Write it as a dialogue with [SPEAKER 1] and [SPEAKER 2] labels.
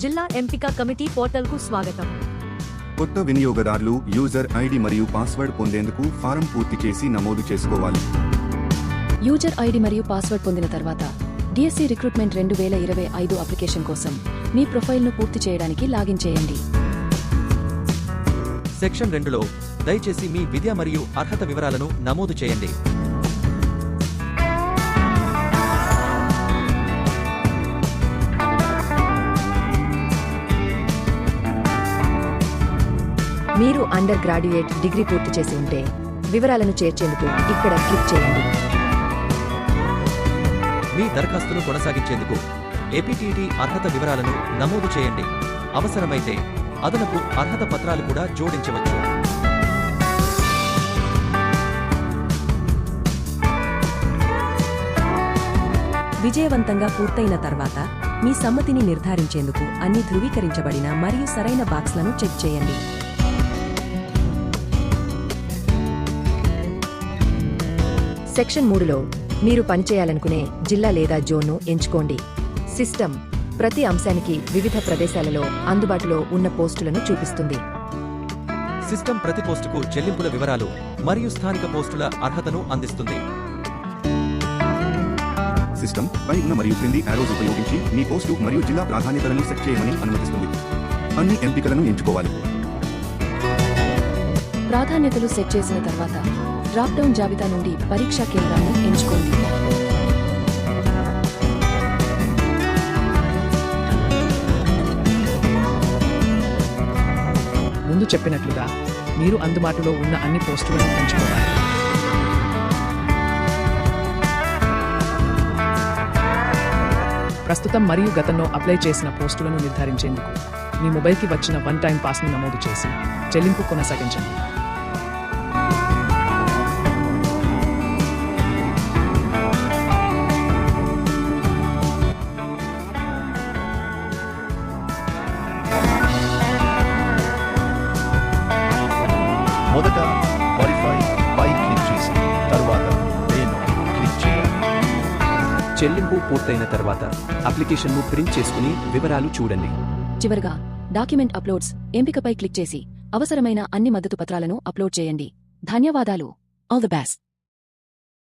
[SPEAKER 1] జిల్లా ఎంపిక కమిటీ పోర్టల్కు స్వాగతం.
[SPEAKER 2] కొత్త వినియోగదారులు యూజర్ ఐడి మరియు పాస్వర్డ్ పొందేందుకు ఫారం పూర్తి చేసి నమోదు చేసుకోవాలి.
[SPEAKER 3] యూజర్ ఐడి మరియు పాస్వర్డ్ పొందిన తర్వాత డిఎస్సి రిక్రూట్మెంట్ 2025 అప్లికేషన్ కోసం మీ ప్రొఫైల్ను పూర్తి చేయడానికి లాగిన్ చేయండి.
[SPEAKER 4] సెక్షన్ 2లో దయచేసి మీ విద్య మరియు అర్హత వివరాలను నమోదు చేయండి.
[SPEAKER 3] మీరు అండర్ గ్రాడ్యుయేట్ డిగ్రీ పూర్తి చేసి ఉంటే వివరాలను చేర్చేందుకు ఇక్కడ క్లిక్ చేయండి.
[SPEAKER 4] మీ దరఖాస్తును కొనసాగించేందుకు ఏపీటీటీ అర్హత వివరాలను నమోదు చేయండి. అవసరమైతే అదనపు అర్హత పత్రాలు కూడా జోడించవచ్చు.
[SPEAKER 3] విజయవంతంగా పూర్తయిన తర్వాత మీ సమ్మతిని నిర్ధారించేందుకు అన్ని ధృవీకరించబడిన మరియు సరైన బాక్స్లను చెక్ చేయండి. సెక్షన్ 3లో మీరు పనిచేయాలనుకునే జిల్లా లేదా జోన్ను ఎంచుకోండి. సిస్టమ్ ప్రతి అంశానికి వివిధ ప్రదేశాలలో అందుబాటులో ఉన్న పోస్టులను చూపిస్తుంది.
[SPEAKER 4] సిస్టమ్ ప్రతి పోస్టుకు చెల్లింపుల వివరాలు మరియు స్థానిక పోస్టుల అర్హతను అందిస్తుంది.
[SPEAKER 2] సిస్టమ్ పై ఉన్న మరియు క్రింది యారోస్ ఉపయోగించి మీ పోస్టు మరియు జిల్లా ప్రాధాన్యతలను సెట్ చేయమని అనుమతిస్తుంది. అన్ని ఎంపికలను ఎంచుకోవాలి.
[SPEAKER 3] ప్రాధాన్యతలు సెట్ చేసిన తర్వాత డ్రాప్ డౌన్ జాబితా నుండి పరీక్షా కేంద్రాన్ని ఎంచుకోండి.
[SPEAKER 5] ముందు చెప్పినట్లుగా మీరు అందుబాటులో ఉన్న అన్ని పోస్టులను ఎంచుకోవాలి. ప్రస్తుతం మరియు గతంలో అప్లై చేసిన పోస్టులను నిర్ధారించేందుకు మీ మొబైల్కి వచ్చిన వన్ టైం పాస్ను నమోదు చేసి చెల్లింపు కొనసాగించండి.
[SPEAKER 6] మొదట వెరిఫై పై క్లిక్ చేసి తరువాత నేను క్లిక్ చేయాలి.
[SPEAKER 7] చెల్లింపు పూర్తయిన తర్వాత అప్లికేషన్ను ప్రింట్ చేసుకుని వివరాలు చూడండి.
[SPEAKER 3] చివరగా డాక్యుమెంట్ అప్లోడ్స్ ఎంపికపై క్లిక్ చేసి అవసరమైన అన్ని మద్దతు పత్రాలను అప్లోడ్ చేయండి. ధన్యవాదాలు. All the best.